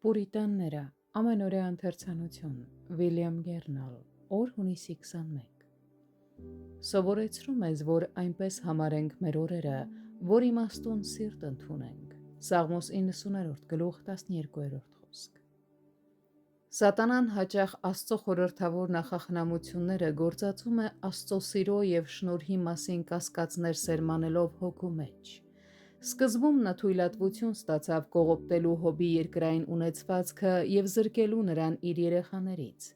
Պուրիտանները, ամենօրյա ընթերցանություն, Վիլյամ Գերնալ, օր հունիսի 21։ Սովորեցրում ես, որ այնպես համարենք մեր օրերը, որ իմաստուն սիրտ ընդունենք։ Սաղմոս 90-րդ գլուխ 12-րդ խոսք։ Սատանան հաճախ Աստծո խորհրդավոր նախախնամությունները գործածում է Աստծո սիրո և շնորհի մասին կասկածներ սերմանելով հոգու մեջ։ Սկզբում նա թույլատվություն ստացավ կողոպտելու Հոբի երկրային ունեցվածքը և զրկելու նրան իր երեխաներից,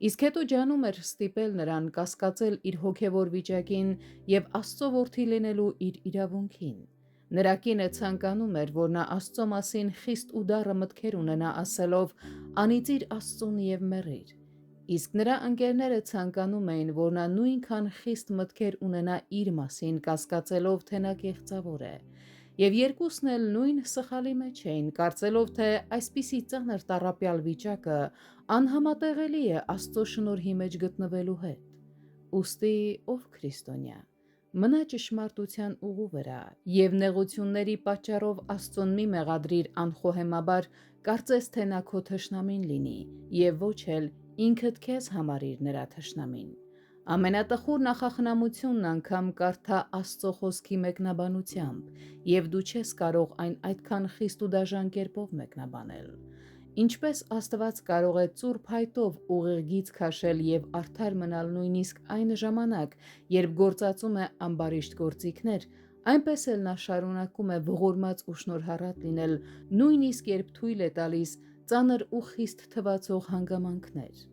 իսկ հետո ջանում էր ստիպել նրան կասկածել իր հոգևոր վիճակին և Աստծո որդի լինելու իր իրավունքին։ Նրա կինը ցանկանում էր, որ նա Աստծո մասին խիստ ու դառը մտքեր ունենա, ասելով. «Անիծիր Աստծուն և մեռիր», իսկ նրա ընկերները ցանկանում էին, որ նա նույնքան խիստ մտքեր ունենա իր մասին, կասկածելով, թե նա կեղծավոր է։ Եվ երկուսն էլ նույն սխալի մեջ էին, կարծելով, թե այսպիսի ծանր տառապյալ վիճակը անհամատեղելի է Աստծո շնորհի մեջ գտնվելու հետ։ Ուստի, ով քրիստոնյա, մնա ճշմարտության ուղու վրա և նեղությունների պատճառով Աստծուն մի մեղադրիր անխոհեմաբար, կարծես թե նա քո թշնամին լինի, և ոչ էլ ինքդ քեզ համարիր նրա թշնամին։ Ամենատխուր նախախնամությունն անգամ կարդա Աստծո խոսքի մեկնաբանությամբ, և դու չես կարող այն այդքան խիստ ու դաժան կերպով մեկնաբանել։ Ինչպես Աստված կարող է ծուռ փայտով ուղիղ քաշել և արդար մնալ նույնիսկ այն ժամանակ, երբ գործածում է ամբարիշտ գործիքներ, այնպես էլ նա շարունակում է ողորմած ու շնորհառատ լինել, նույնիսկ երբ թույլ է տալիս ծանր ու խիստ թվացող հանգամանքներ։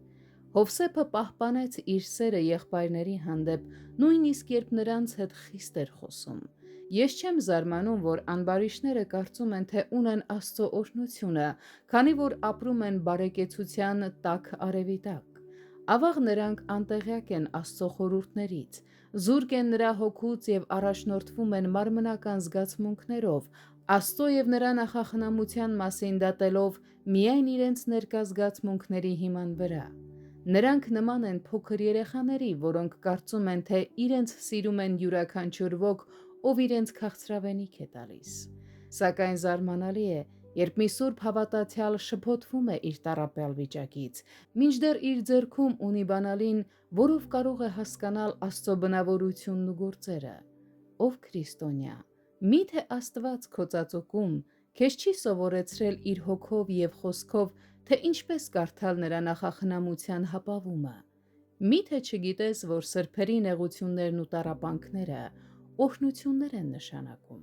Հովսեփը պահպանեց իր սերը եղբայրների հանդեպ, նույնիսկ երբ նրանց հետ խիստ էր խոսում։ Ես չեմ զարմանում, որ ամբարիշտները կարծում են, թե ունեն Աստծո օրհնությունը, քանի որ ապրում են բարեկեցության տաք արևի տակ։ Ավաղ նրանք անտեղյակ են Աստծո խորհուրդներից, զուրկ են նրա հոգուց և առաջնորդվում են մարմնական զգացմունքներով, Աստծո և նրա նախախնամության մասին դատելով միայն իրենց ներկա զգացմունքների հիման վրա։ Նրանք նման են փոքր երեխաների, որոնք կարծում են, թե իրենց սիրում են յուրաքանչյուր ոք, ով իրենց քաղցրավենիք է տալիս։ Սակայն զարմանալի է, երբ մի սուրբ հավատացյալ շփոթվում է իր տառապյալ վիճակից, մինչդեռ իր ձեռքում ունի բանալին, որով կարող է հասկանալ Աստծո բնավորությունն ու գործերը։ Ով քրիստոնյա, միթե Աստված քո ծածուկում քեզ չի սովորեցրել իր հոգով և խոսքով, թե ինչպես կարդալ նրա նախախնամության հապավումը։ Միթե չգիտես, որ սրբերի նեղություններն ու տառապանքները օրհնություններ են նշանակում։